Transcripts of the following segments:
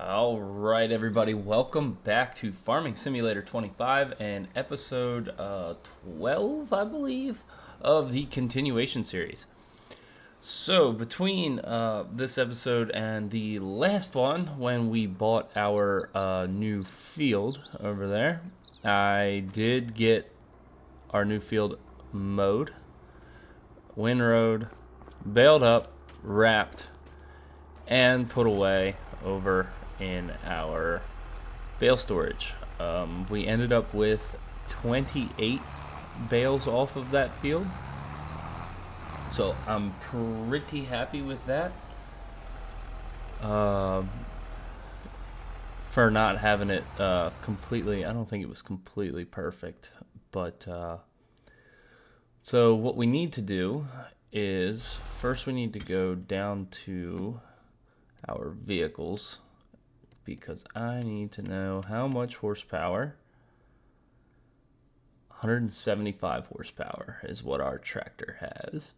All right, everybody, welcome back to Farming Simulator 25 and episode 12, I believe, of the continuation series. So, between this episode and the last one, when we bought our new field over there, I did get our new field mowed, windrowed, baled up, wrapped, and put away over in our bale storage. We ended up with 28 bales off of that field, so I'm pretty happy with that. For not having it completely, I don't think it was completely perfect, but so what we need to do is first we need to go down to our vehicles, because I need to know how much horsepower. 175 horsepower is what our tractor has.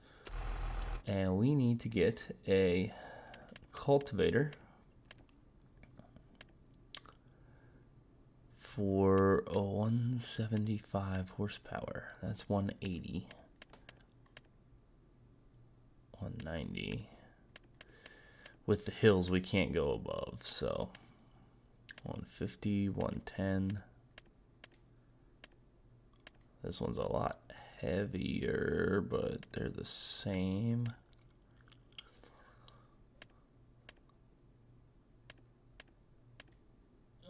And we need to get a cultivator for 175 horsepower. That's 180. 190. With the hills, we can't go above, so 150, 110. This one's a lot heavier, but they're the same.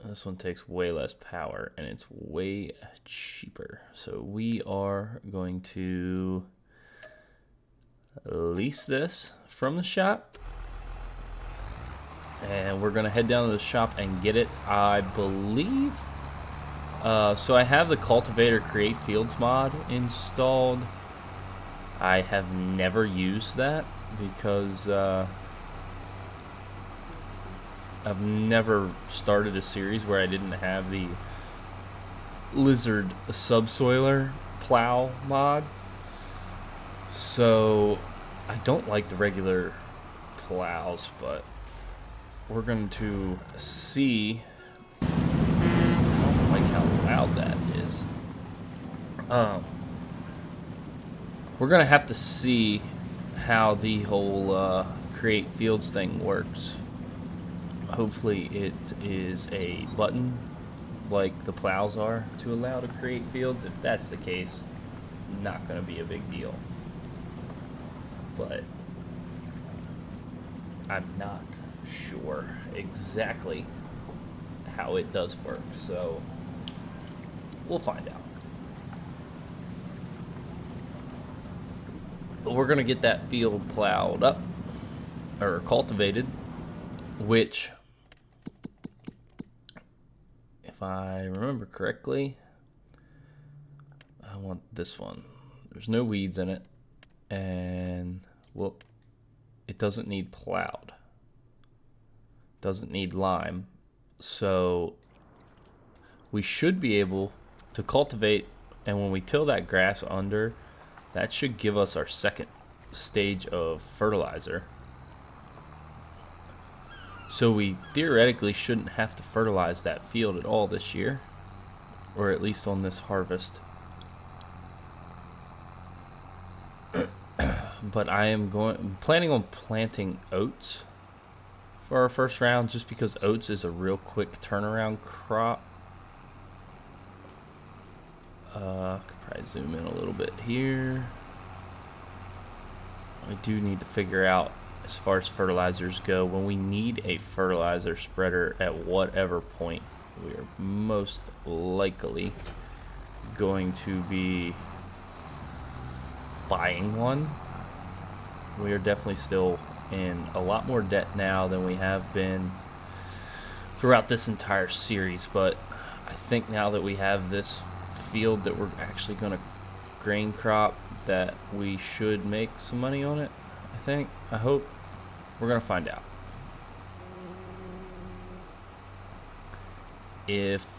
This one takes way less power, and it's way cheaper. So we are going to lease this from the shop. And we're going to head down to the shop and get it, I believe. So I have the Cultivator Create Fields mod installed. I have never used that because I've never started a series where I didn't have the Lizard Subsoiler Plow mod. So I don't like the regular plows, but we're going to see. I don't like how loud that is. We're going to have to see how the whole create fields thing works. Hopefully it is a button like the plows are to allow to create fields. If that's the case, not going to be a big deal. But I'm not sure exactly how it does work, so we'll find out. But we're gonna get that field plowed up or cultivated, which, if I remember correctly, I want this one. There's no weeds in it, and well, it doesn't need plowed. Doesn't need lime, so we should be able to cultivate, and when we till that grass under, that should give us our second stage of fertilizer. So we theoretically shouldn't have to fertilize that field at all this year, or at least on this harvest. But I'm planning on planting oats for our first round, just because oats is a real quick turnaround crop. Could probably zoom in a little bit here. I do need to figure out, as far as fertilizers go, when we need a fertilizer spreader at whatever point, we are most likely going to be buying one. We are definitely still in a lot more debt now than we have been throughout this entire series, but I think now that we have this field that we're actually going to grain crop, that we should make some money on it. I hope. We're going to find out. If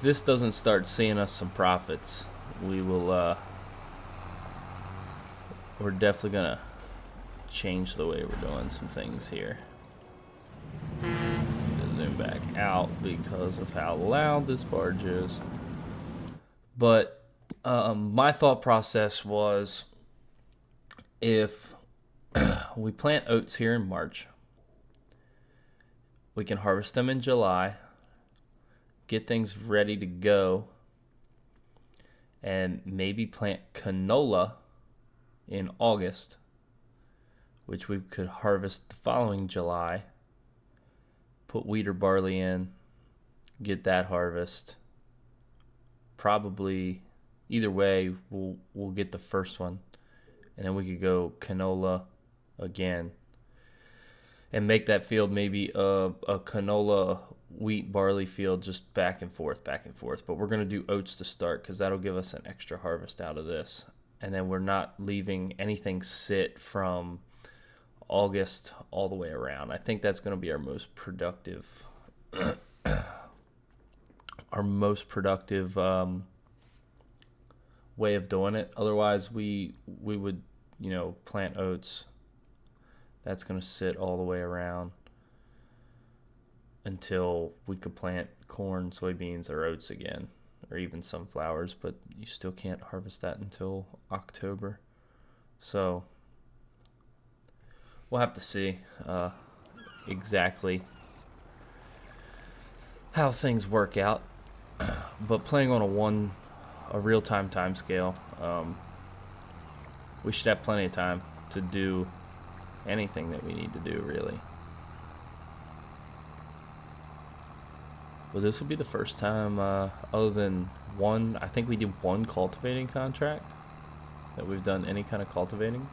this doesn't start seeing us some profits, we will we're definitely going to change the way we're doing some things here. zoom back out because of how loud this barge is. But my thought process was, if we plant oats here in March, we can harvest them in July, get things ready to go, and maybe plant canola in August, which we could harvest the following July, put wheat or barley in, get that harvest. Probably either way, we'll get the first one, and then we could go canola again and make that field maybe a canola wheat barley field, just back and forth. But we're going to do oats to start because that'll give us an extra harvest out of this, and then we're not leaving anything sit from August all the way around. I think that's going to be our most productive way of doing it. Otherwise, we would, plant oats. That's going to sit all the way around until we could plant corn, soybeans, or oats again, or even sunflowers, but you still can't harvest that until October. So we'll have to see exactly how things work out. But playing on a real-time time scale, we should have plenty of time to do anything that we need to do, really. Well, this will be the first time, other than one, I think we did one cultivating contract, that we've done any kind of cultivating.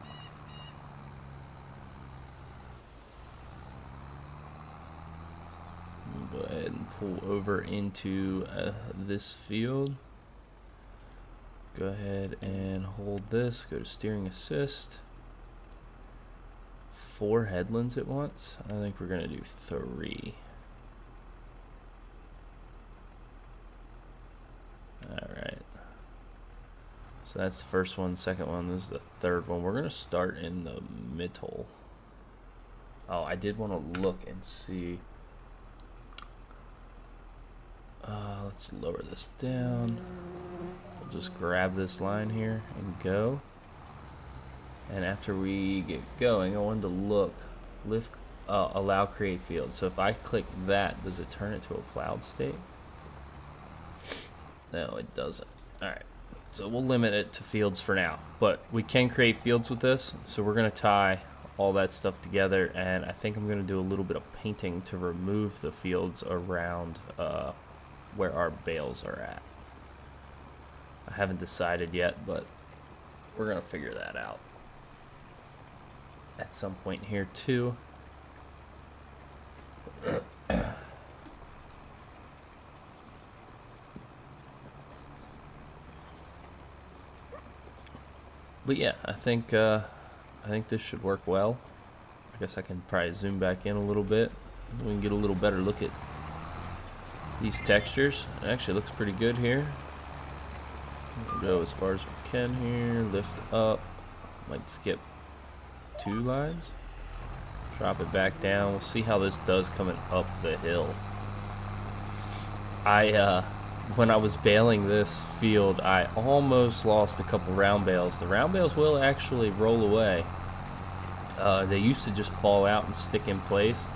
Go ahead and pull over into this field. Go ahead and hold this, go to steering assist. 4 headlands at once. I think we're going to do 3. Alright. So that's the first one, second one, this is the third one. We're going to start in the middle. Oh, I did want to look and see. Let's lower this down. We'll just grab this line here and go. And after we get going, I wanted to allow create field. So if I click that, does it turn it to a plowed state? No, it doesn't. Alright, so we'll limit it to fields for now. But we can create fields with this, so we're going to tie all that stuff together, and I think I'm going to do a little bit of painting to remove the fields around where our bales are at. I haven't decided yet, but we're going to figure that out at some point here too. But yeah, I think this should work well. I guess I can probably zoom back in a little bit. We can get a little better look at these textures. It actually looks pretty good here. We'll go as far as we can here. Lift up. Might skip 2 lines. Drop it back down. We'll see how this does coming up the hill. When I was baling this field, I almost lost a couple round bales. The round bales will actually roll away. They used to just fall out and stick in place.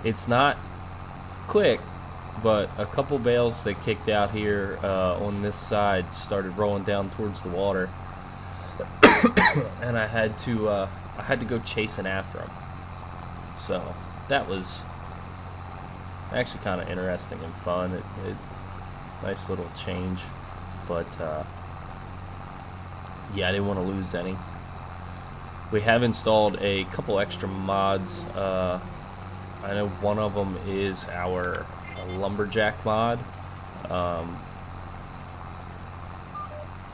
It's not quick, but a couple bales that kicked out here on this side started rolling down towards the water, and I had to go chasing after them. So that was actually kind of interesting and fun. It nice little change, but yeah, I didn't want to lose any. We have installed a couple extra mods. I know one of them is our lumberjack mod.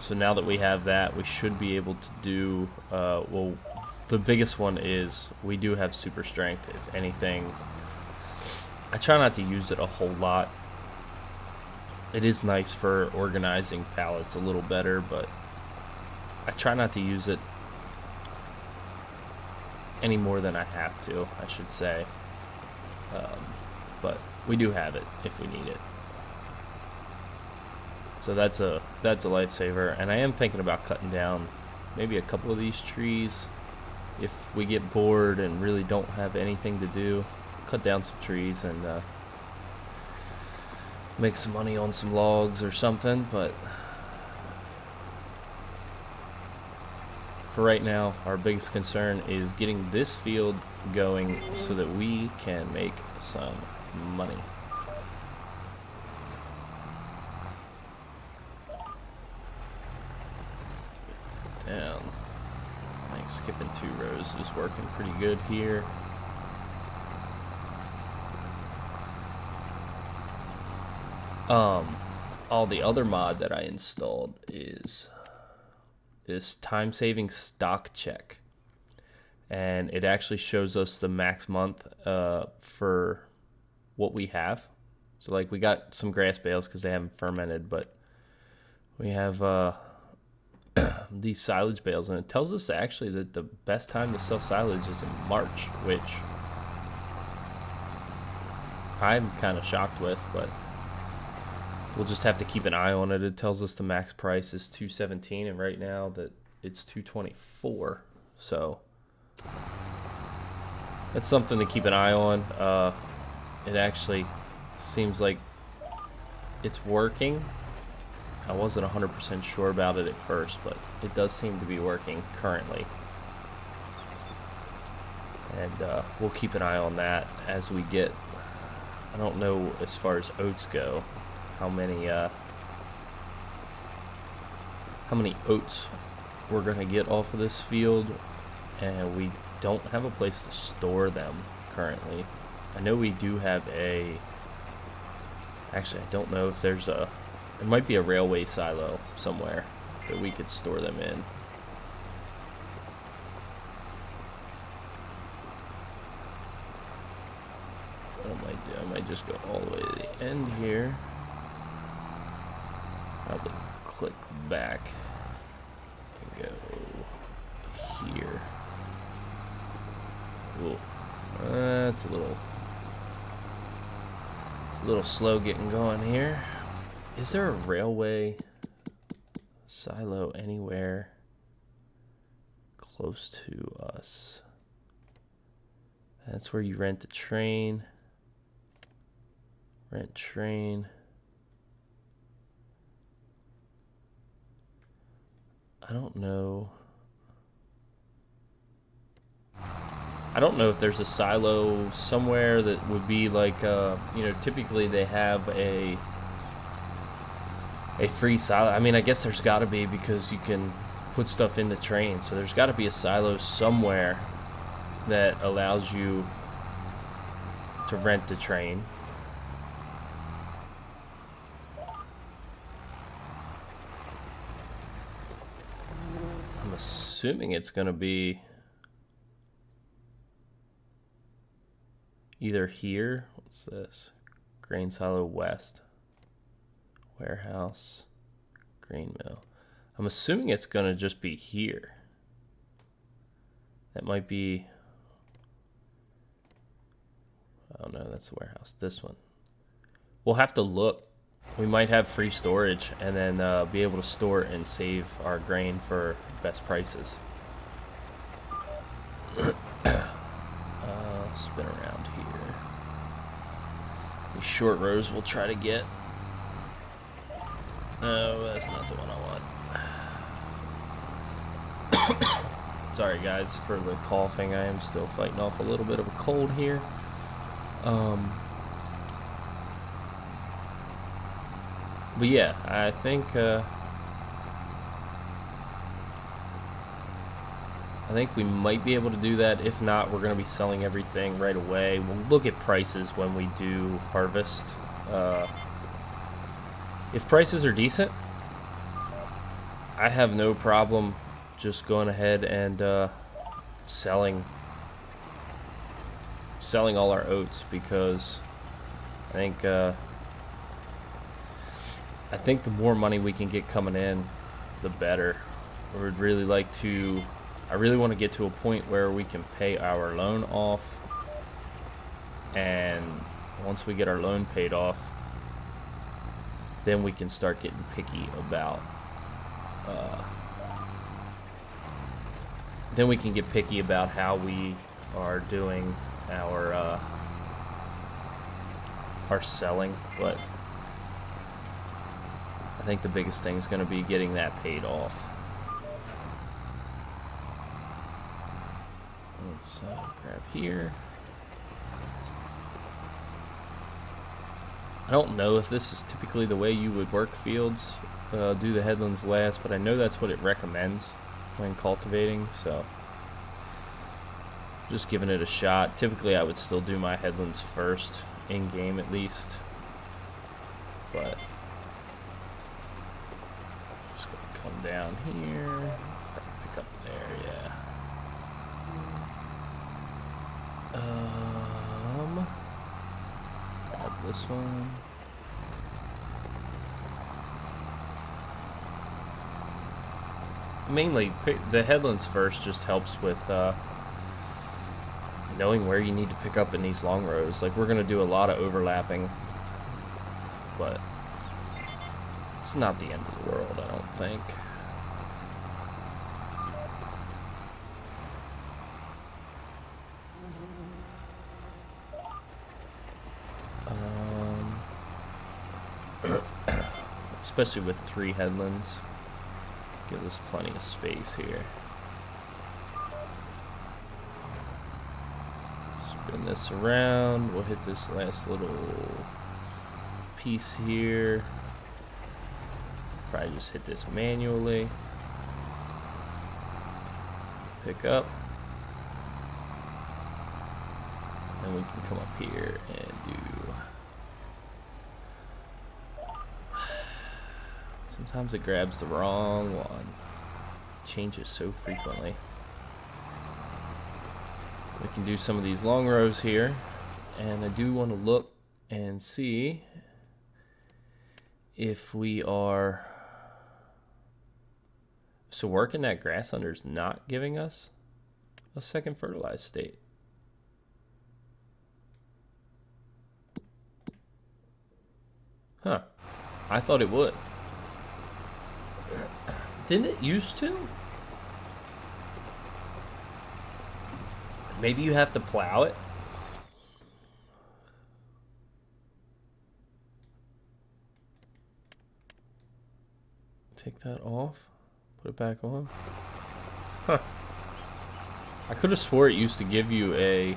So now that we have that, we should be able to do well, the biggest one is we do have super strength. If anything, I try not to use it a whole lot. It is nice for organizing pallets a little better, but I try not to use it any more than I have to, I should say. but we do have it if we need it. So that's a lifesaver. And I am thinking about cutting down maybe a couple of these trees if we get bored and really don't have anything to do. Cut down some trees and make some money on some logs or something. But for right now, our biggest concern is getting this field going so that we can make some money. Down. I think skipping 2 rows is working pretty good here. All the other mod that I installed is this time-saving stock check, and it actually shows us the max month for what we have. So like we got some grass bales because they haven't fermented, but we have these silage bales, and it tells us actually that the best time to sell silage is in March, which I'm kind of shocked with, but we'll just have to keep an eye on it. It tells us the max price is $217, and right now that it's $224. So that's something to keep an eye on. It actually seems like it's working. I wasn't 100% sure about it at first, but it does seem to be working currently. And we'll keep an eye on that as we get, I don't know as far as oats go, how many oats we're gonna get off of this field, and we don't have a place to store them currently. I know we do have actually I don't know if there might be a railway silo somewhere that we could store them in. What I might do, I might just go all the way to the end here. Probably click back and go here. Ooh, that's a little slow getting going here. Is there a railway silo anywhere close to us? That's where you rent the train. Rent train. I don't know. I don't know if there's a silo somewhere that would be like, typically they have a free silo. I mean, I guess there's got to be, because you can put stuff in the train. So there's got to be a silo somewhere that allows you to rent the train. I'm assuming it's going to be either here. What's this? Grain silo west. Warehouse. Grain mill. I'm assuming it's going to just be here. That might be... Oh no, that's the warehouse. This one. We'll have to look. We might have free storage and then be able to store and save our grain for best prices. Spin around here. These short rows we'll try to get. No, that's not the one I want. Sorry guys for the coughing. I am still fighting off a little bit of a cold here. But yeah, I think we might be able to do that. If not, we're going to be selling everything right away. We'll look at prices when we do harvest. If prices are decent, I have no problem just going ahead and selling all our oats, because I think the more money we can get coming in, the better. I really want to get to a point where we can pay our loan off and once we get our loan paid off, then we can start getting picky about how we are doing our selling. But I think the biggest thing is going to be getting that paid off. Let's grab here. I don't know if this is typically the way you would work fields, do the headlands last, but I know that's what it recommends when cultivating, so just giving it a shot. Typically I would still do my headlands first, in game at least, but just gonna come down here, pick up there, yeah. Grab this one. Mainly, the headlands first just helps with knowing where you need to pick up in these long rows. Like, we're going to do a lot of overlapping, but it's not the end of the world, I don't think. Especially with 3 headlands. Gives us plenty of space here. Spin this around. We'll hit this last little piece here. Probably just hit this manually. Pick up. And we can come up here and do... Sometimes it grabs the wrong one. Changes so frequently. We can do some of these long rows here. And I do want to look and see if we are... So working that grass under is not giving us a second fertilized state. Huh. I thought it would. Didn't it used to? Maybe you have to plow it. Take that off. Put it back on. Huh. I could have swore it used to give you a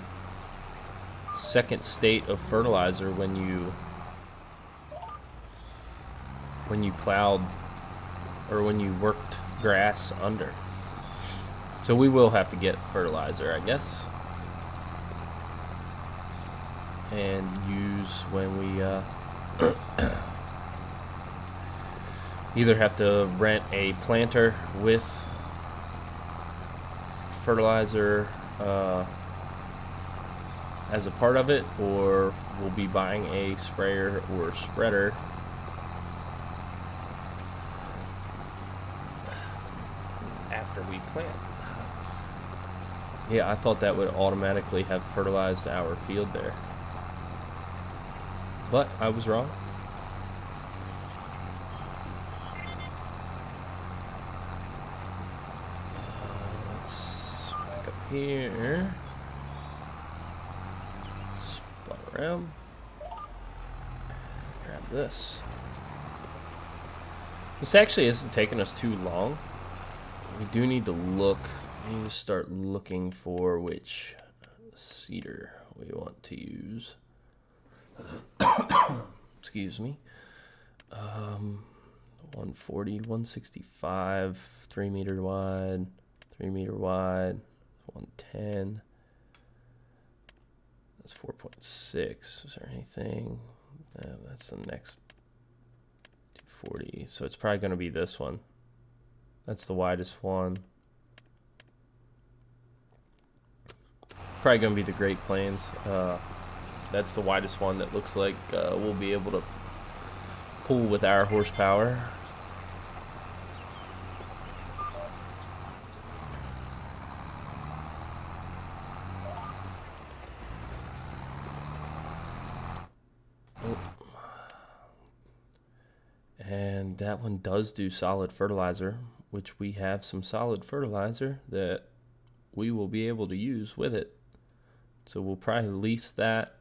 second state of fertilizer when you plowed or when you worked grass under. So we will have to get fertilizer, I guess, and use when we either have to rent a planter with fertilizer as a part of it, or we'll be buying a sprayer or spreader after we plant. Yeah, I thought that would automatically have fertilized our field there, but I was wrong. Let's back up here, spot around, grab this. This actually isn't taking us too long. We do need to look. We need to start looking for which seeder we want to use. Excuse me. 140, 165, 3 meter wide, 3 meter wide, 110. That's 4.6. Is there anything? No, that's the next 240. So it's probably going to be this one. That's the widest one. Probably going to be the Great Plains. That's the widest one that looks like we'll be able to pull with our horsepower. And that one does do solid fertilizer, which we have some solid fertilizer that we will be able to use with it. So we'll probably lease that,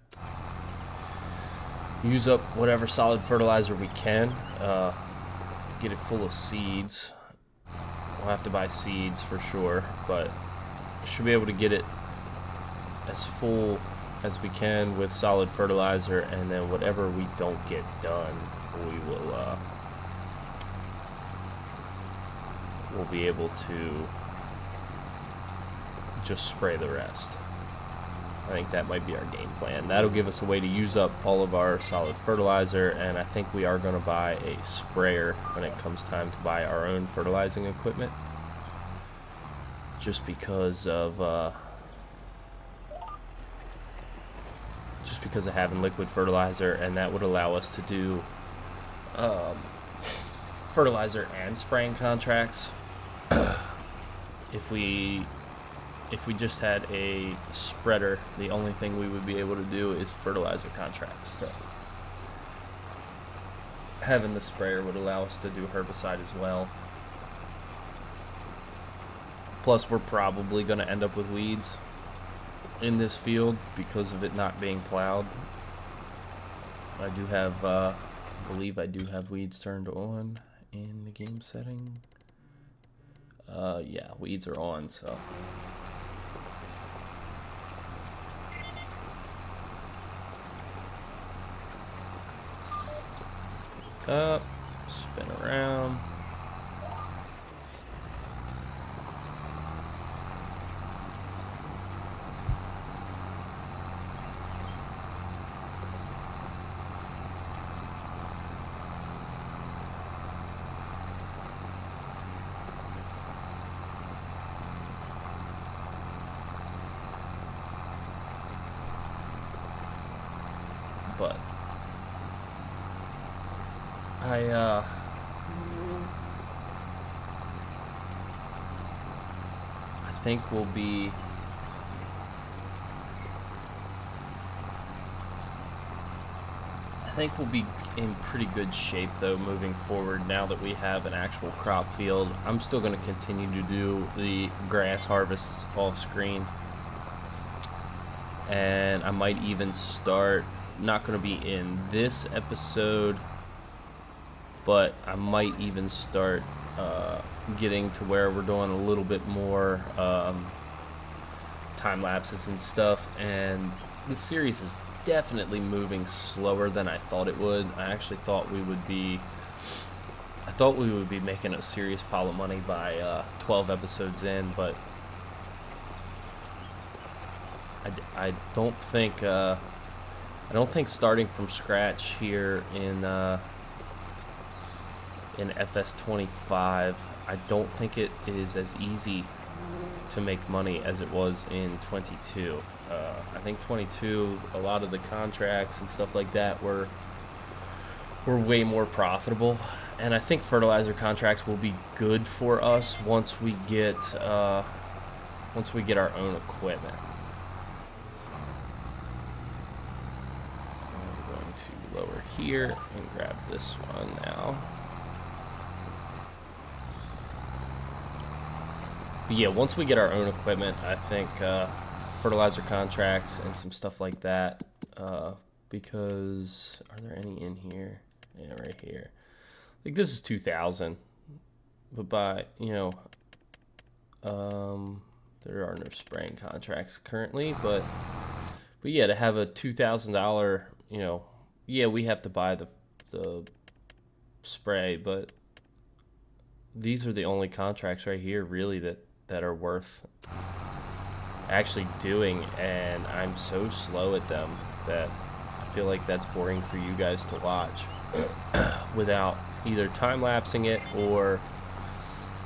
use up whatever solid fertilizer we can, get it full of seeds. We'll have to buy seeds for sure, but should be able to get it as full as we can with solid fertilizer, and then whatever we don't get done, we will we'll be able to just spray the rest. I think that might be our game plan. That'll give us a way to use up all of our solid fertilizer, and I think we are going to buy a sprayer when it comes time to buy our own fertilizing equipment, just because of having liquid fertilizer, and that would allow us to do fertilizer and spraying contracts. If we just had a spreader, the only thing we would be able to do is fertilizer contracts. So having the sprayer would allow us to do herbicide as well. Plus, we're probably going to end up with weeds in this field because of it not being plowed. I do have, I believe I do have weeds turned on in the game setting. Yeah, weeds are on, so. Up, spin around. But I think we'll be in pretty good shape though moving forward now that we have an actual crop field. I'm still going to continue to do the grass harvests off screen, and I might even start, not going to be in this episode, but I might even start getting to where we're doing a little bit more time lapses and stuff. And the series is definitely moving slower than I thought it would. I actually thought we would be making a serious pile of money by 12 episodes in, but I don't think starting from scratch here in FS25, I don't think it is as easy to make money as it was in 22. I think 22, a lot of the contracts and stuff like that were way more profitable, and I think fertilizer contracts will be good for us once we get our own equipment. I'm going to lower here and grab this one now. But yeah, once we get our own equipment, I think fertilizer contracts and some stuff like that, because are there any in here? Yeah, right here. Like this is 2,000, but by, there are no spraying contracts currently, but yeah, to have a $2,000, yeah, we have to buy the spray, but these are the only contracts right here really that are worth actually doing, and I'm so slow at them that I feel like that's boring for you guys to watch without either time-lapsing it or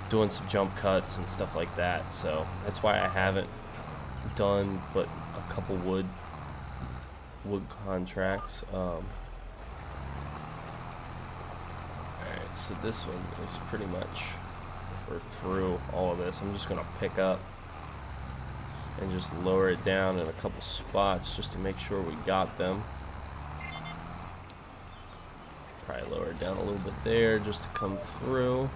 doing some jump cuts and stuff like that. So that's why I haven't done but a couple wood contracts. Alright, so this one is pretty much, we're through all of this. I'm just gonna pick up and just lower it down in a couple spots just to make sure we got them. probably lower it down a little bit there just to come through.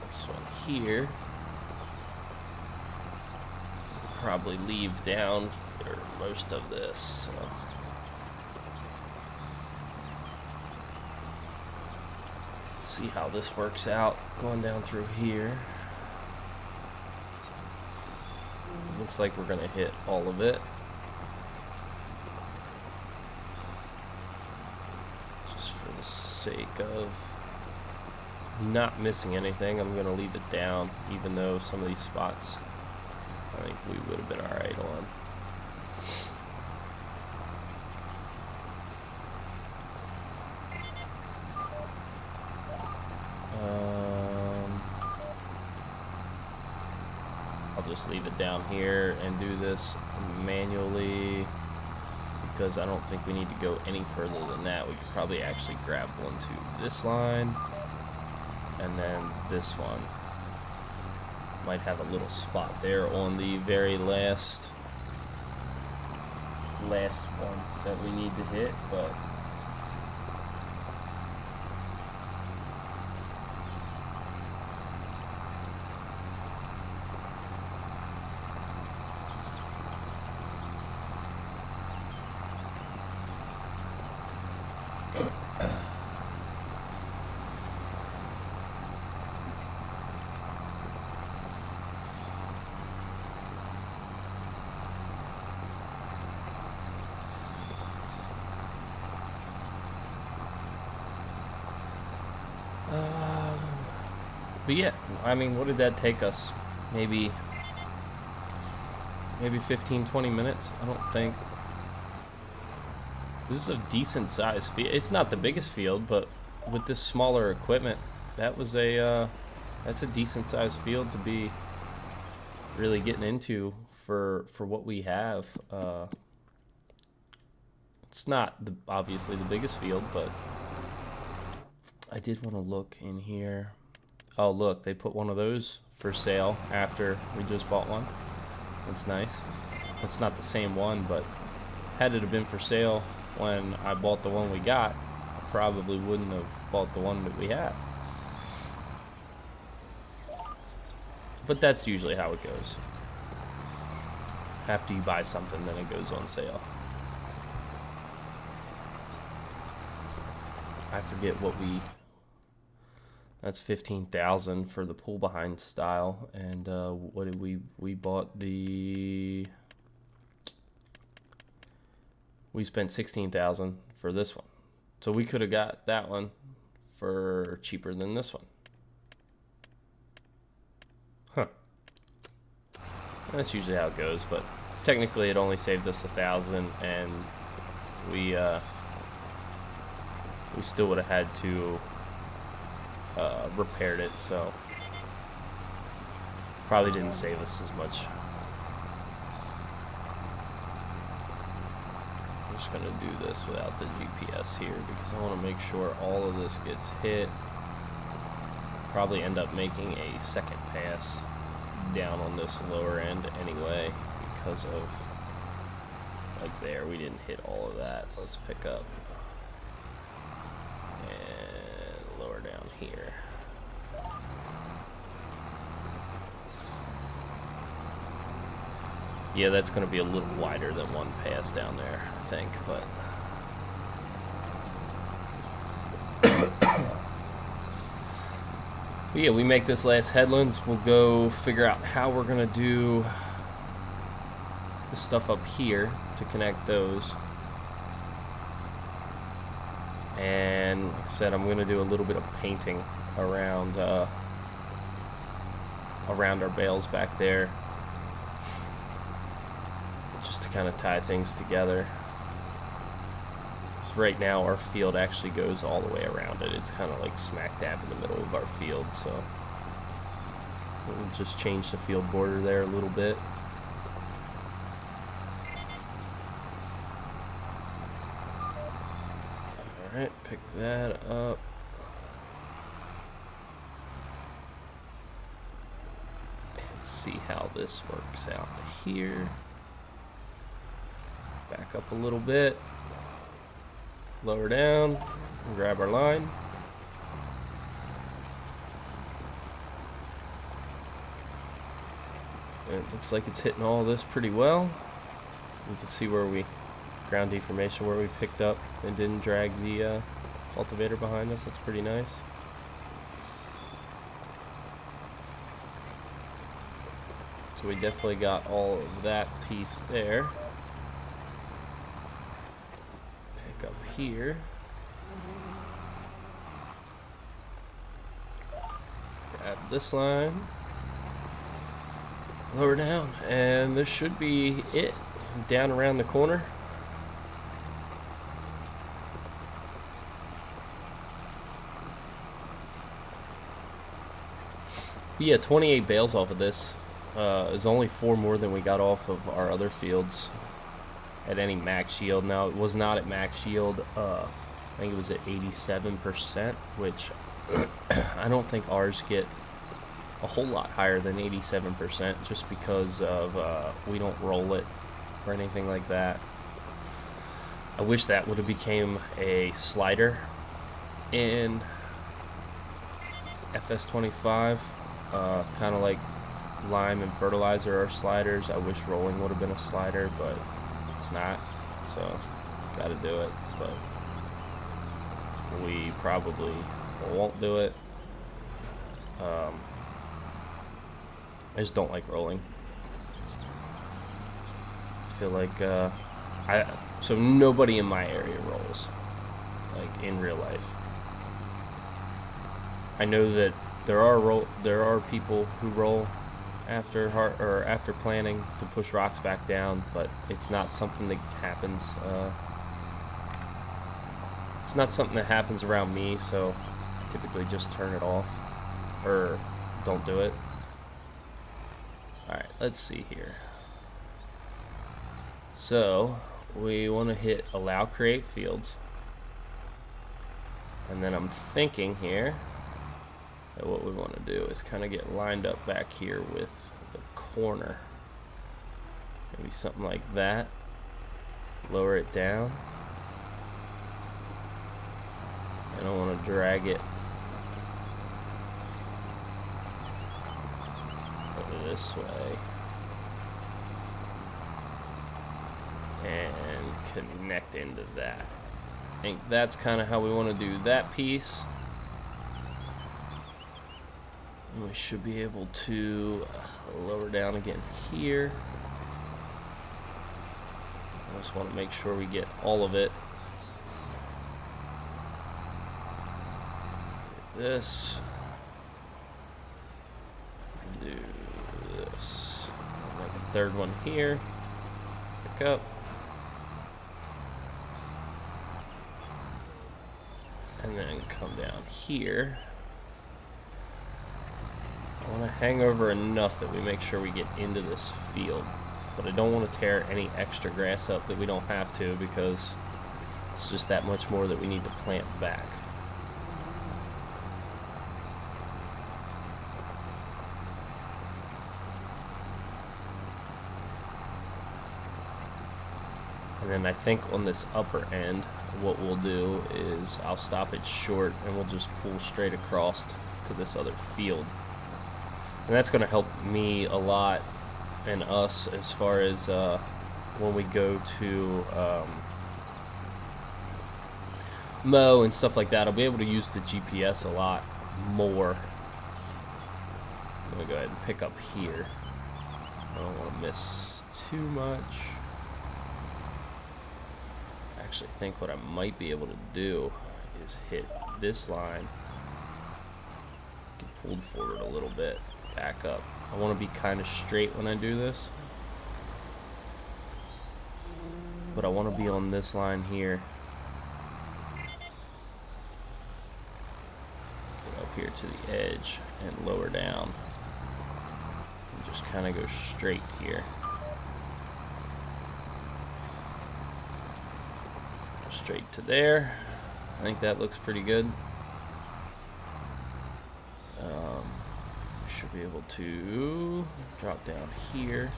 This one here, probably leave down for most of this. So. See how this works out going down through here. Looks like we're gonna hit all of it. Just for the sake of not missing anything, I'm gonna leave it down, even though some of these spots I think we would have been alright on. I'll just leave it down here and do this manually because I don't think we need to go any further than that. We could probably actually grab one to this line and then this one. Might have a little spot there on the very last one that we need to hit, but yeah, I mean, what did that take us? Maybe 15-20 minutes? I don't think. This is a decent sized field. It's not the biggest field, but with this smaller equipment, that's a decent sized field to be really getting into for what we have. It's not obviously the biggest field, but I did want to look in here. Oh, look, they put one of those for sale after we just bought one. That's nice. It's not the same one, but had it have been for sale when I bought the one we got, I probably wouldn't have bought the one that we have. But that's usually how it goes. After you buy something, then it goes on sale. I forget what that's 15,000 for the pull behind style, and what did we bought we spent 16,000 for this one, so we could have got that one for cheaper than this one. Huh. That's usually how it goes, but technically it only saved us 1,000, and we still would have had to repaired it, so probably didn't save us as much. I'm just gonna do this without the GPS here because I want to make sure all of this gets hit. Probably end up making a second pass down on this lower end anyway because of, like, there we didn't hit all of that. Let's pick up and lower down here. Yeah, that's going to be a little wider than one pass down there, I think, but yeah, we make this last headlands. We'll go figure out how we're going to do the stuff up here to connect those. And like I said, I'm going to do a little bit of painting around our bales back there, just to kind of tie things together. So right now our field actually goes all the way around it. It's kind of like smack dab in the middle of our field, so we'll just change the field border there a little bit. Alright, pick that up. And see how this works out here. Back up a little bit. Lower down. And grab our line. And it looks like it's hitting all this pretty well. You can see where we ground deformation where we picked up and didn't drag the cultivator behind us. That's pretty nice. So we definitely got all of that piece there. Pick up here. Grab this line. Lower down. And this should be it. Down around the corner. Yeah, 28 bales off of this. Is only 4 more than we got off of our other fields at any max yield. Now, it was not at max yield. I think it was at 87%, which I don't think ours get a whole lot higher than 87% just because of we don't roll it or anything like that. I wish that would have became a slider in FS25, kind of like lime and fertilizer are sliders. I wish rolling would have been a slider, but it's not, so gotta do it. But we probably won't do it. I just don't like rolling. I feel like so nobody in my area rolls, like in real life. I know that there are people who roll after planting to push rocks back down, but it's not something that happens. It's not something that happens around me, so I typically just turn it off or don't do it. All right, let's see here. So we want to hit allow create fields, and then I'm thinking here that what we want to do is kind of get lined up back here with the corner. Maybe something like that. Lower it down. I don't want to drag it over this way. And connect into that. I think that's kind of how we want to do that piece. And we should be able to lower down again here. I just want to make sure we get all of it. This. Do this. Make a third one here. Pick up. And then come down here. I want to hang over enough that we make sure we get into this field, but I don't want to tear any extra grass up that we don't have to, because it's just that much more that we need to plant back. And then I think on this upper end, what we'll do is I'll stop it short and we'll just pull straight across to this other field. And that's going to help me a lot and us as far as when we go to mow and stuff like that. I'll be able to use the GPS a lot more. I'm going to go ahead and pick up here. I don't want to miss too much. I actually think what I might be able to do is hit this line. Get pulled forward a little bit. Back up. I want to be kind of straight when I do this, but I want to be on this line here. Get up here to the edge and lower down and just kind of go straight here. Straight to there. I think that looks pretty good. Should be able to drop down here.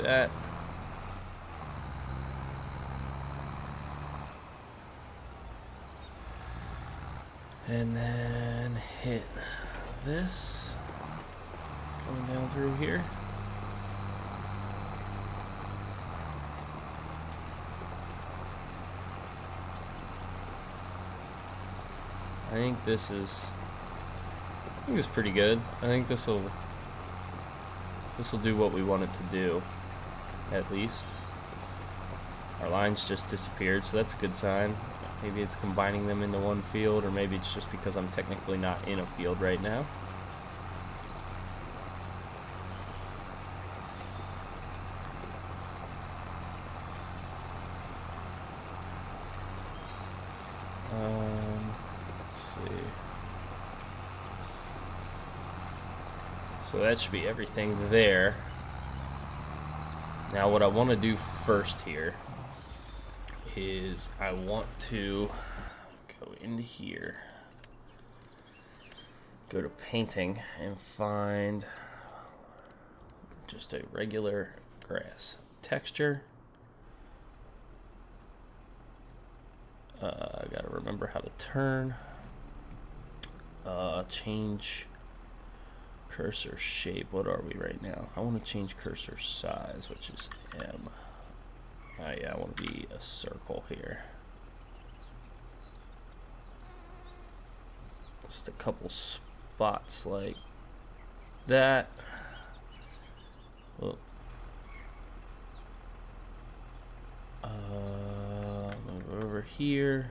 that. And then hit this, coming down through here. I think this is pretty good. I think this will do what we want it to do, at least. Our lines just disappeared, so that's a good sign. Maybe it's combining them into one field, or maybe it's just because I'm technically not in a field right now. Let's see. So that should be everything there. Now what I want to do first here is I want to go into here, go to painting, and find just a regular grass texture. I gotta remember how to turn. Change cursor shape. What are we right now? I want to change cursor size, which is M. Yeah, I want to be a circle here. Just a couple spots like that. Well, move over here.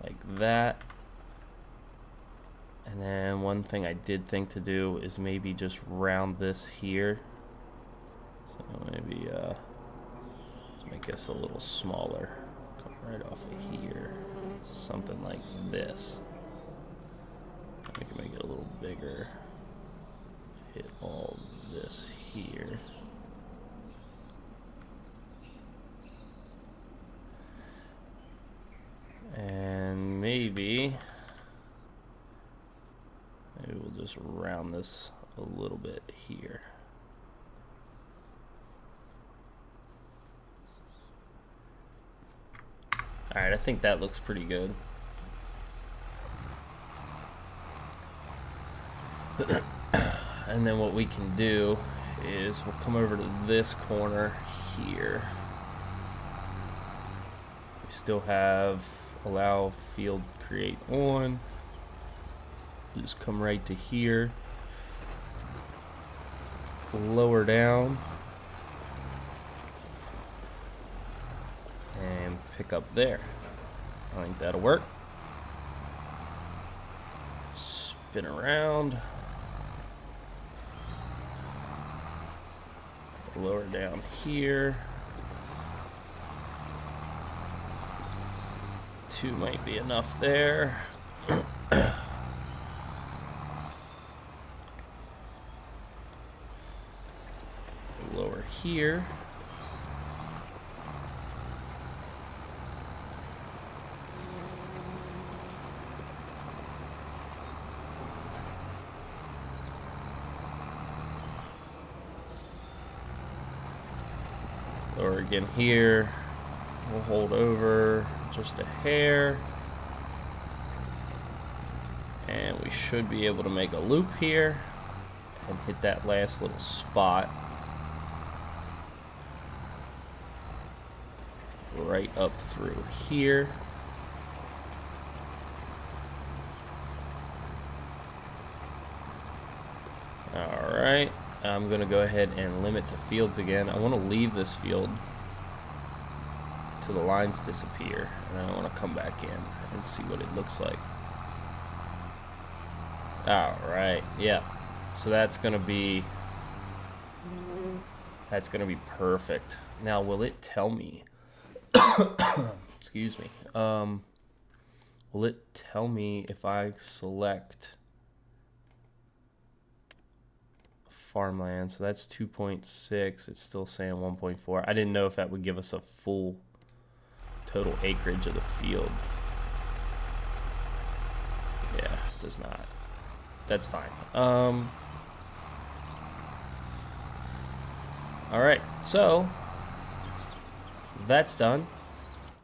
Like that. And then one thing I did think to do is maybe just round this here. So maybe let's make this a little smaller. Come right off of here. Something like this. I can make it a little bigger. Hit all this here. And maybe we'll just round this a little bit here. All right, I think that looks pretty good. And then what we can do is we'll come over to this corner here. We still have allow field create on. Just come right to here, lower down, and pick up there. I think that'll work. Spin around, lower down here. 2 might be enough there. Lower here. Lower again here. We'll hold over just a hair. And we should be able to make a loop here and hit that last little spot. Right up through here. Alright, I'm going to go ahead and limit to fields again. I want to leave this field till the lines disappear, and I want to come back in and see what it looks like. Alright, yeah. So that's going to be perfect. Now, will it tell me excuse me. Will it tell me if I select farmland? So that's 2.6. It's still saying 1.4. I didn't know if that would give us a full total acreage of the field. Yeah, it does not. that's fine. All right, so that's done.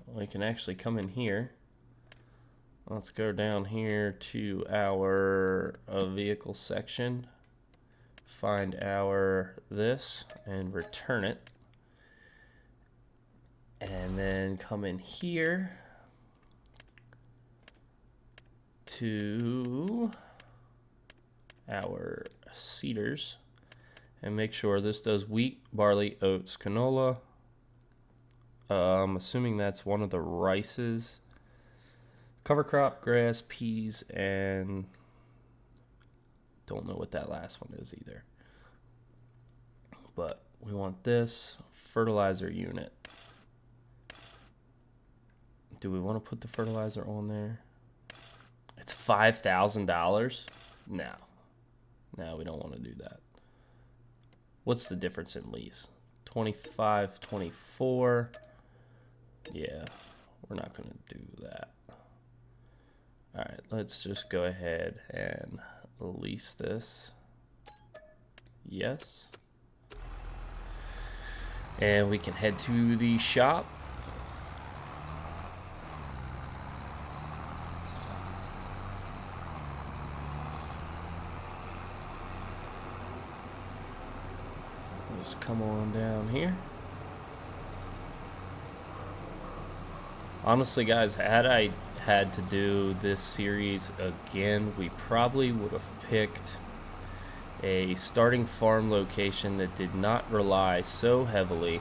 We can actually come in here. Let's go down here to our vehicle section, find our this, and return it. And then come in here to our seeders and make sure this does wheat, barley, oats, canola. I'm assuming that's one of the rices. Cover crop, grass, peas, and don't know what that last one is either. But we want this fertilizer unit. Do we want to put the fertilizer on there? It's $5,000? No. No, we don't want to do that. What's the difference in lease? 25, 24. Yeah, we're not going to do that. All right, let's just go ahead and lease this. Yes. And we can head to the shop. Just come on down here. Honestly, guys, had I had to do this series again, we probably would have picked a starting farm location that did not rely so heavily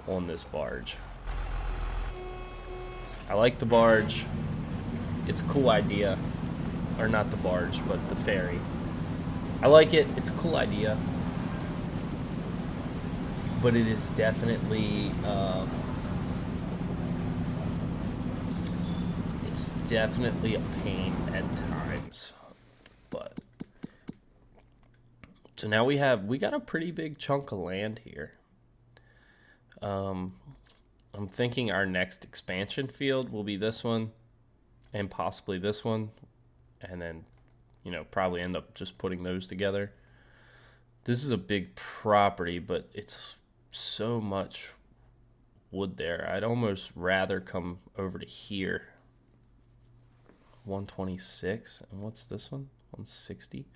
on this barge. I like the barge. It's a cool idea. Or not the barge, but the ferry. I like it. It's a cool idea. But it is definitely it's definitely a pain at times. But so now we got a pretty big chunk of land here. I'm thinking our next expansion field will be this one and possibly this one, and then probably end up just putting those together. This is a big property, but it's so much wood there. I'd almost rather come over to here. 126, and what's this one? 160.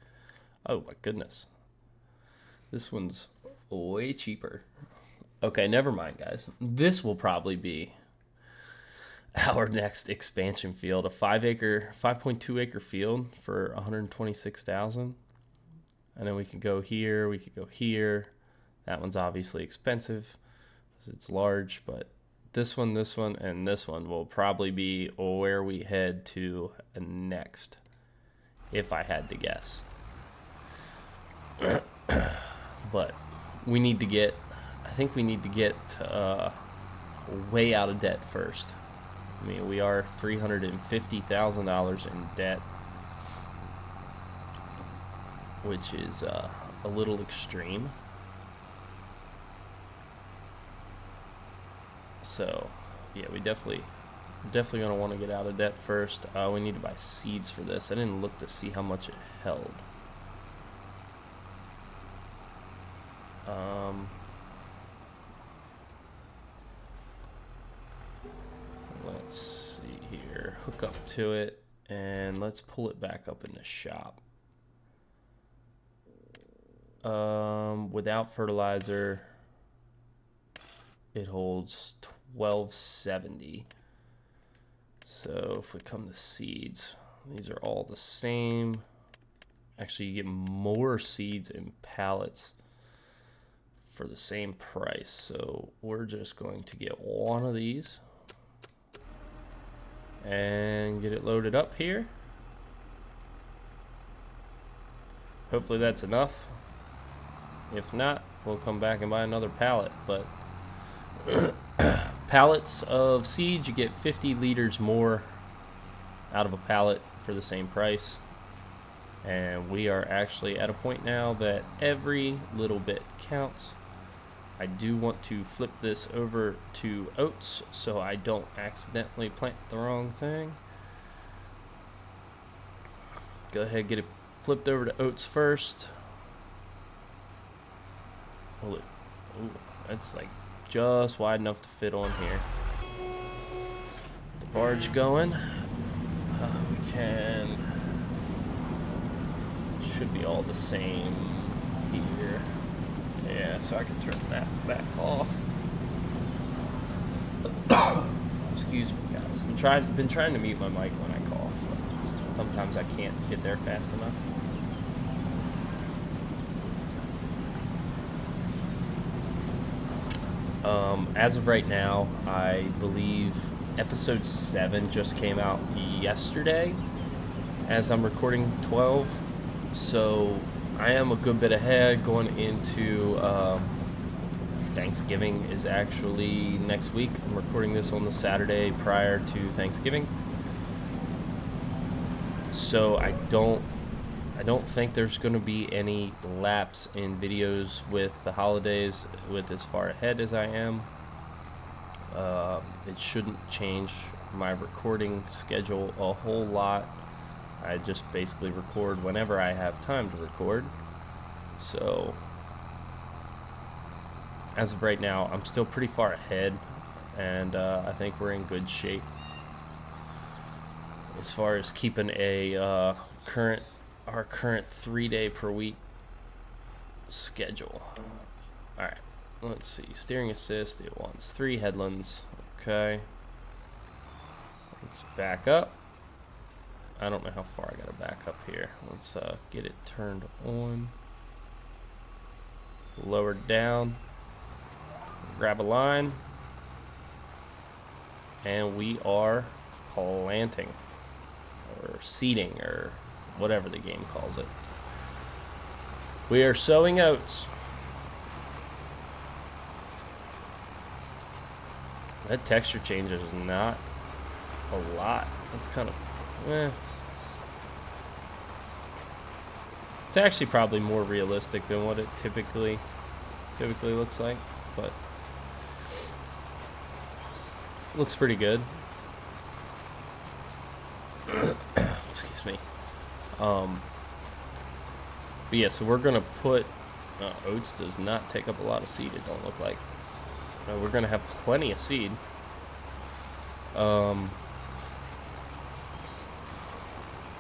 Oh my goodness, this one's way cheaper. Okay, never mind, guys. This will probably be our next expansion field, a 5.2 acre field for 126,000. And then we could go here, we could go here. That one's obviously expensive because it's large, but this one, and this one will probably be where we head to next, if I had to guess. But we need to get, I think we need to get way out of debt first. I mean, we are $350,000 in debt, which is a little extreme. So, yeah, we definitely gonna want to get out of debt first. We need to buy seeds for this. I didn't look to see how much it held. Let's see here. Hook up to it, and let's pull it back up in the shop. Without fertilizer, it holds 1270. So if we come to seeds, these are all the same. Actually, you get more seeds in pallets for the same price. So we're just going to get one of these and get it loaded up here. Hopefully that's enough. If not, we'll come back and buy another pallet. But pallets of seeds, you get 50 liters more out of a pallet for the same price. And we are actually at a point now that every little bit counts. I do want to flip this over to oats so I don't accidentally plant the wrong thing. Go ahead, get it flipped over to oats first. Ooh, that's like just wide enough to fit on here. The barge going. We can. Should be all the same here. Yeah, so I can turn that back off. Excuse me, guys. I've been trying to mute my mic when I cough, but sometimes I can't get there fast enough. As of right now, I believe episode 7 just came out yesterday as I'm recording 12. So I am a good bit ahead going into Thanksgiving is actually next week. I'm recording this on the Saturday prior to Thanksgiving. So I don't think there's going to be any lapse in videos with the holidays with as far ahead as I am. It shouldn't change my recording schedule a whole lot. I just basically record whenever I have time to record. So as of right now, I'm still pretty far ahead, and I think we're in good shape as far as keeping our current 3-day per week schedule. All right, let's see. Steering assist, it wants 3 headlands. Okay, let's back up. I don't know how far I gotta back up here. Let's get it turned on. Lower down. Grab a line. And we are planting. Or seeding, or whatever the game calls it. We are sowing oats. That texture change is not a lot. That's kind of It's actually probably more realistic than what it typically looks like, but it looks pretty good. Excuse me. But yeah, so we're gonna put oats does not take up a lot of seed, it don't look like. We're gonna have plenty of seed.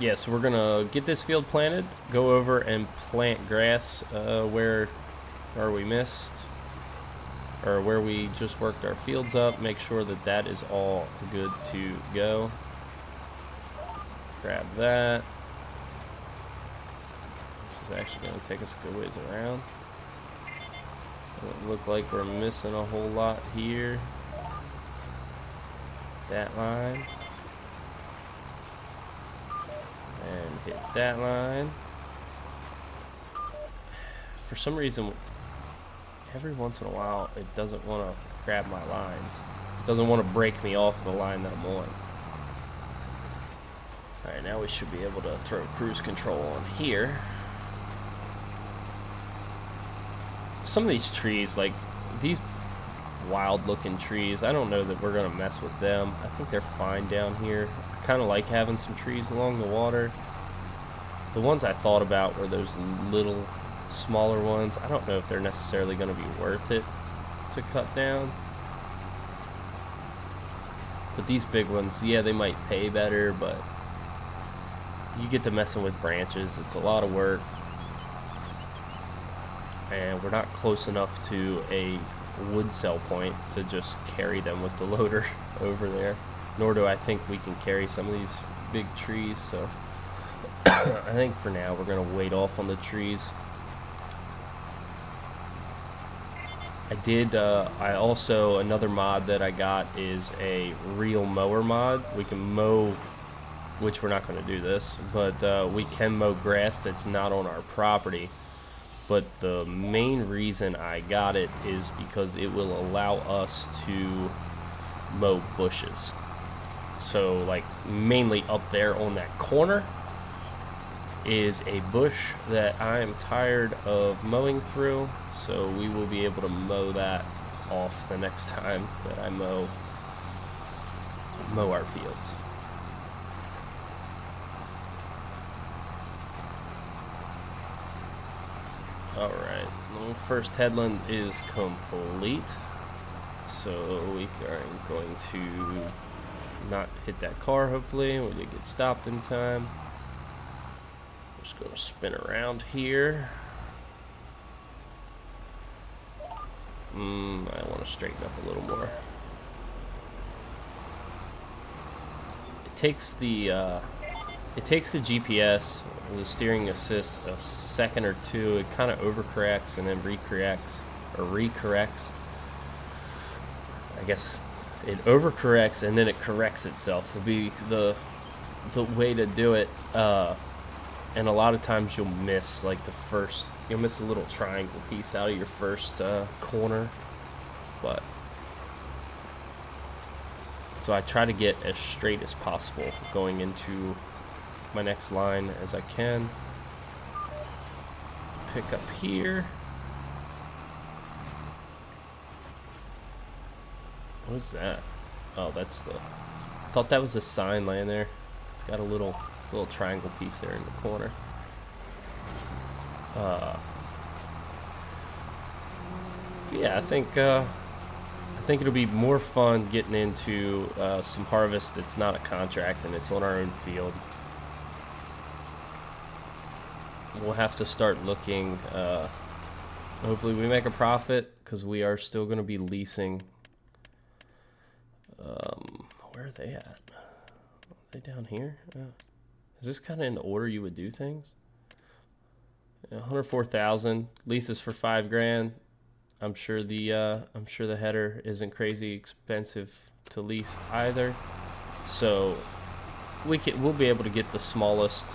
Yeah, so we're gonna get this field planted, go over and plant grass where we missed, or where we just worked our fields up. Make sure that that is all good to go. Grab that. This is actually gonna take us a good ways around. Doesn't look like we're missing a whole lot here. That line. And hit that line. For some reason, every once in a while, it doesn't want to grab my lines. It doesn't want to break me off the line that I'm on. Alright, now we should be able to throw cruise control on here. Some of these trees, like these wild looking trees, I don't know that we're going to mess with them. I think they're fine down here. I kind of like having some trees along the water. The ones I thought about were those little smaller ones. I don't know if they're necessarily going to be worth it to cut down. But these big ones, yeah, they might pay better, but you get to messing with branches. It's a lot of work. And we're not close enough to a wood cell point to just carry them with the loader over there. Nor do I think we can carry some of these big trees, so I think for now we're going to wait off on the trees. I also, another mod that I got is a reel mower mod. We can mow, which we're not going to do this, but we can mow grass that's not on our property. But the main reason I got it is because it will allow us to mow bushes. So like mainly up there on that corner is a bush that I am tired of mowing through, so we will be able to mow that off the next time that I mow our fields. Alright, the first headland is complete. So we are going to not hit that car, hopefully. We did get stopped in time. Just going to spin around here. I want to straighten up a little more. It takes the GPS, the steering assist, a second or two. It kind of overcorrects and then recorrects. I guess it overcorrects and then it corrects itself would be the way to do it. And a lot of times you'll miss like you'll miss a little triangle piece out of your first corner. But so I try to get as straight as possible going into my next line as I can. Pick up here. What is that? Oh, that's I thought that was a sign laying there. It's got a little triangle piece there in the corner. Yeah, I think it'll be more fun getting into some harvest that's not a contract and it's on our own field. We'll have to start looking. Hopefully we make a profit because we are still going to be leasing. Where are they at? Are they down here? Is this kind of in the order you would do things? 104,000 leases for $5,000. I'm sure the header isn't crazy expensive to lease either. So we'll be able to get the smallest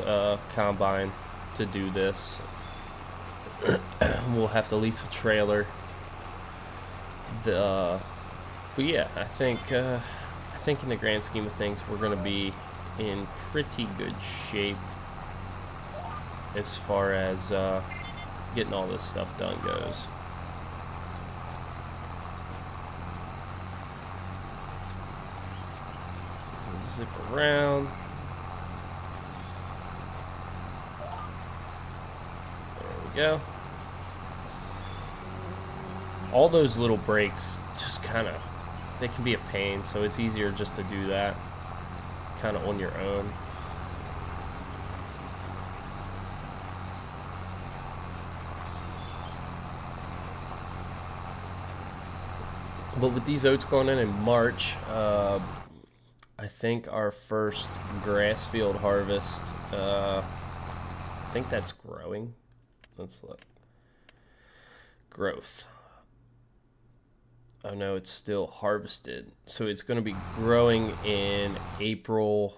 combine to do this. We'll have to lease a trailer. But yeah, I think in the grand scheme of things, we're going to be in pretty good shape as far as getting all this stuff done goes. Zip around. There we go. All those little breaks just they can be a pain, so it's easier just to do that kind of on your own. But with these oats going in March, I think our first grass field harvest, I think that's growing. Let's look. Growth. Oh no, it's still harvested. So it's going to be growing in April.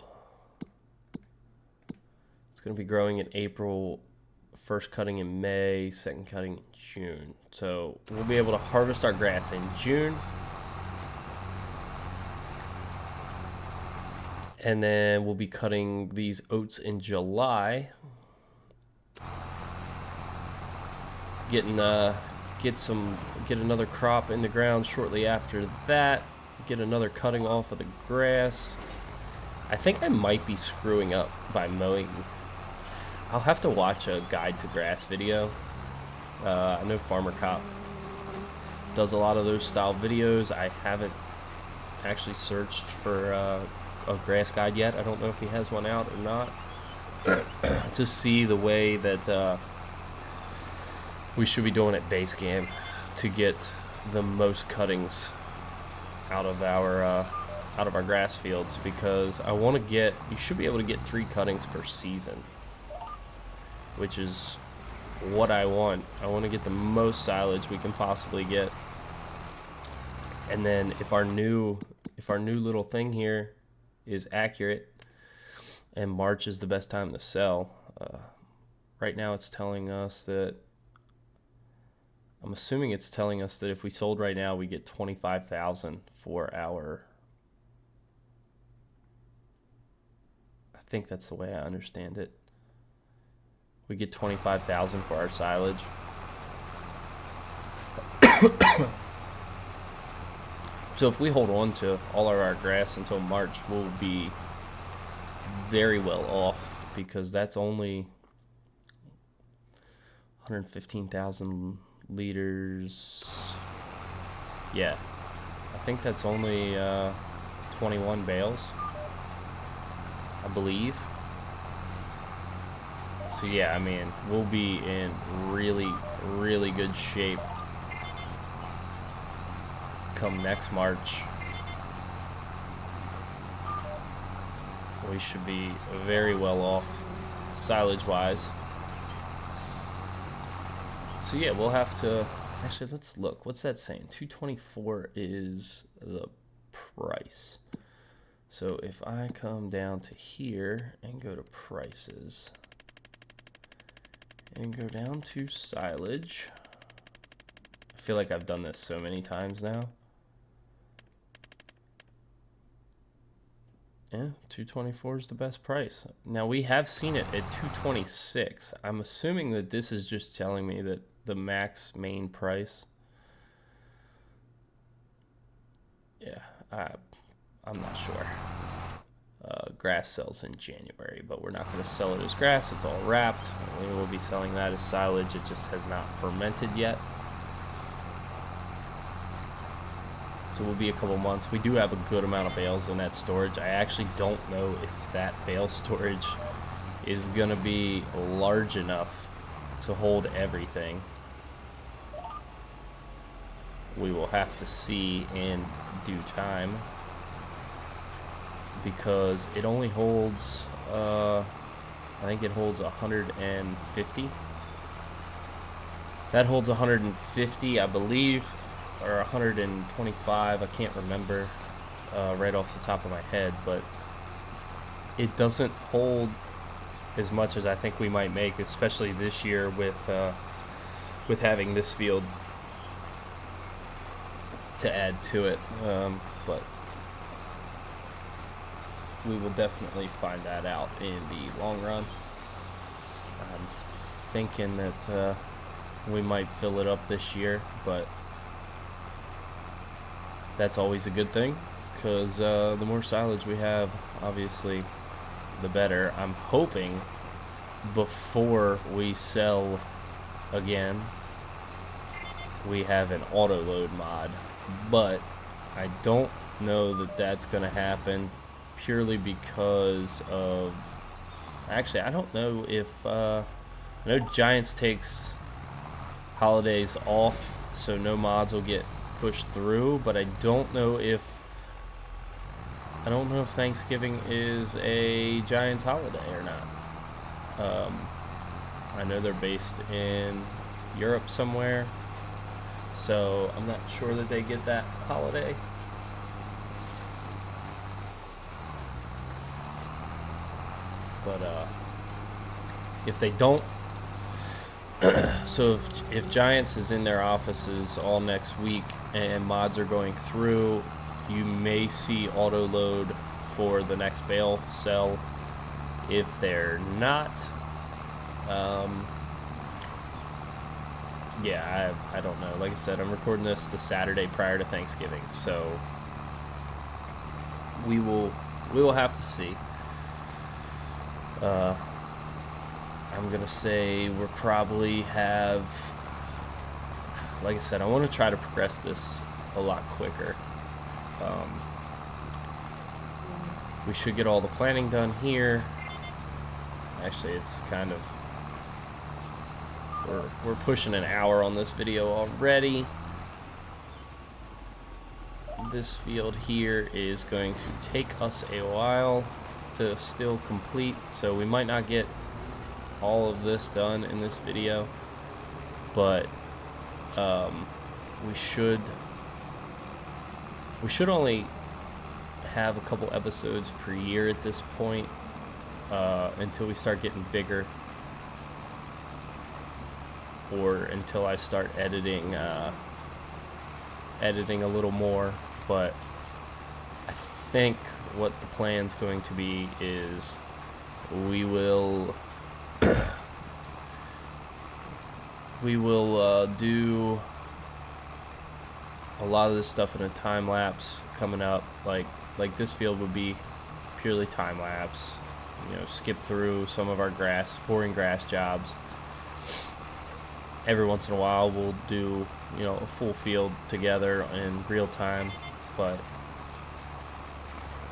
It's going to be growing in April, first cutting in May, second cutting in June. So we'll be able to harvest our grass in June. And then we'll be cutting these oats in July. Get another crop in the ground shortly after that. Get another cutting off of the grass. I think I might be screwing up by mowing. I'll have to watch a guide to grass video. I know Farmer Cop does a lot of those style videos. I haven't actually searched for a grass guide yet. I don't know if he has one out or not. To see the way that we should be doing at base game to get the most cuttings out of our grass fields, because you should be able to get 3 cuttings per season, which is what I want. I want to get the most silage we can possibly get. And then if our new little thing here is accurate and March is the best time to sell, right now it's telling us that, I'm assuming it's telling us that if we sold right now, we get 25,000 for our, I think that's the way I understand it. We get 25,000 for our silage. So if we hold on to all of our grass until March, we'll be very well off, because that's only 115,000 liters. Yeah, I think that's only 21 bales, I believe. So yeah, I mean, we'll be in really, really good shape come next March. We should be very well off silage wise. So yeah, we'll have to actually, let's look. What's that saying? 224 is the price. So if I come down to here and go to prices and go down to silage, I feel like I've done this so many times now. Yeah, 224 is the best price. Now we have seen it at 226. I'm assuming that this is just telling me that the max main price. Yeah, I'm not sure. Grass sells in January, but we're not going to sell it as grass. It's all wrapped. We will be selling that as silage. It just has not fermented yet. So we'll be a couple months. We do have a good amount of bales in that storage. I actually don't know if that bale storage is going to be large enough to hold everything. We will have to see in due time, because it only holds, I think it holds 150. That holds 150, I believe, or 125. I can't remember right off the top of my head, but it doesn't hold as much as I think we might make, especially this year with having this field to add to it. But we will definitely find that out in the long run. I'm thinking that we might fill it up this year, but that's always a good thing, because the more silage we have, obviously, the better. I'm hoping before we sell again, we have an auto load mod, but I don't know that that's going to happen, purely because of, actually, I don't know if, I know Giants takes holidays off, so no mods will get pushed through, but I don't know if Thanksgiving is a Giants holiday or not. I know they're based in Europe somewhere, so I'm not sure that they get that holiday. But if they don't, so if Giants is in their offices all next week and mods are going through, you may see auto load for the next bale sell. If they're not, yeah, I don't know. Like I said, I'm recording this the Saturday prior to Thanksgiving, so we will have to see. I'm gonna say we'll probably have, like I said, I want to try to progress this a lot quicker. We should get all the planning done here. Actually, it's kind of, we're pushing an hour on this video already. This field here is going to take us a while to still complete, so we might not get all of this done in this video, but we should only have a couple episodes per year at this point, until we start getting bigger, or until I start editing a little more. But I think what the plan's going to be is we will do a lot of this stuff in a time lapse coming up. Like this field would be purely time lapse. You know, skip through some of our boring grass jobs. every once in a while we'll do, you know, a full field together in real time, but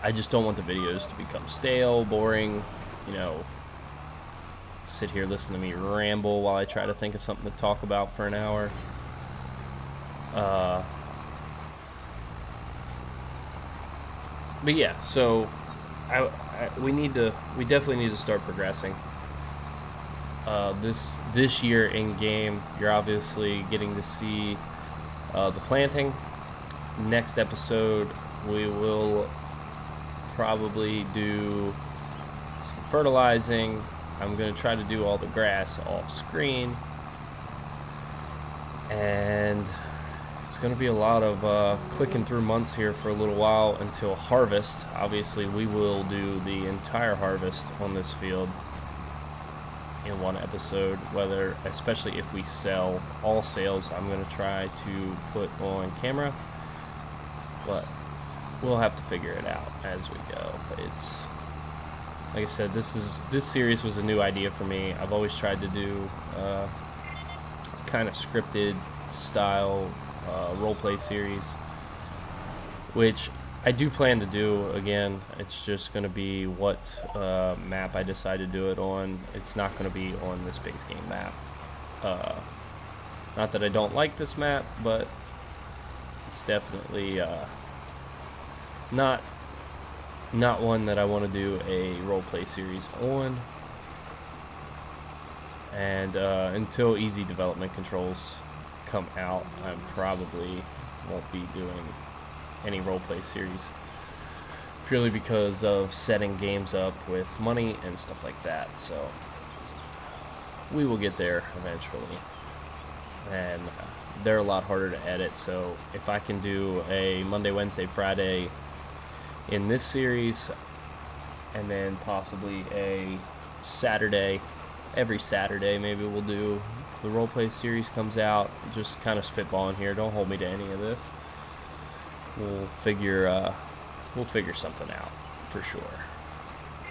I just don't want the videos to become stale, boring, you know, sit here, listen to me ramble while I try to think of something to talk about for an hour. But yeah, so we definitely need to start progressing. This year in game, you're obviously getting to see the planting. Next episode, we will probably do some fertilizing. I'm going to try to do all the grass off screen, and it's going to be a lot of clicking through months here for a little while until harvest. Obviously, we will do the entire harvest on this field in one episode, especially if we sell. All sales I'm going to try to put on camera, but we'll have to figure it out as we go. It's like I said, this series was a new idea for me. I've always tried to do kind of scripted style roleplay series, which I do plan to do again. It's just going to be what map I decide to do it on. It's not going to be on this base game map. Not that I don't like this map, but it's definitely not one that I want to do a roleplay series on. And until easy development controls come out, I probably won't be doing any roleplay series, purely because of setting games up with money and stuff like that. So we will get there eventually, and they're a lot harder to edit. So if I can do a Monday, Wednesday, Friday in this series, and then possibly a Saturday, every Saturday maybe we'll do the roleplay series comes out. Just kind of spitballing here, don't hold me to any of this. We'll figure something out for sure.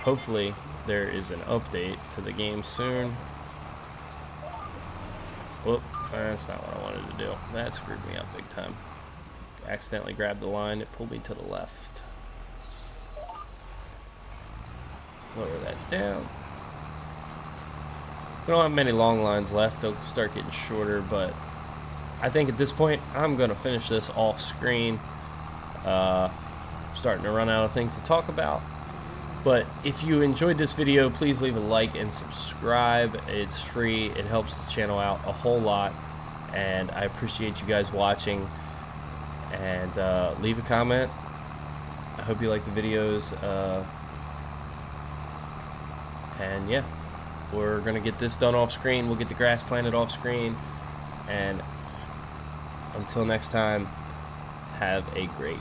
Hopefully there is an update to the game soon. Whoop, that's not what I wanted to do. That screwed me up big time. Accidentally grabbed the line, it pulled me to the left. Lower that down. We don't have many long lines left. They'll start getting shorter, but I think at this point I'm going to finish this off screen. Starting to run out of things to talk about. But if you enjoyed this video, please leave a like and subscribe. It's free. It helps the channel out a whole lot, and I appreciate you guys watching. And leave a comment. I hope you like the videos. And yeah, we're gonna get this done off screen. We'll get the grass planted off screen, and until next time, have a great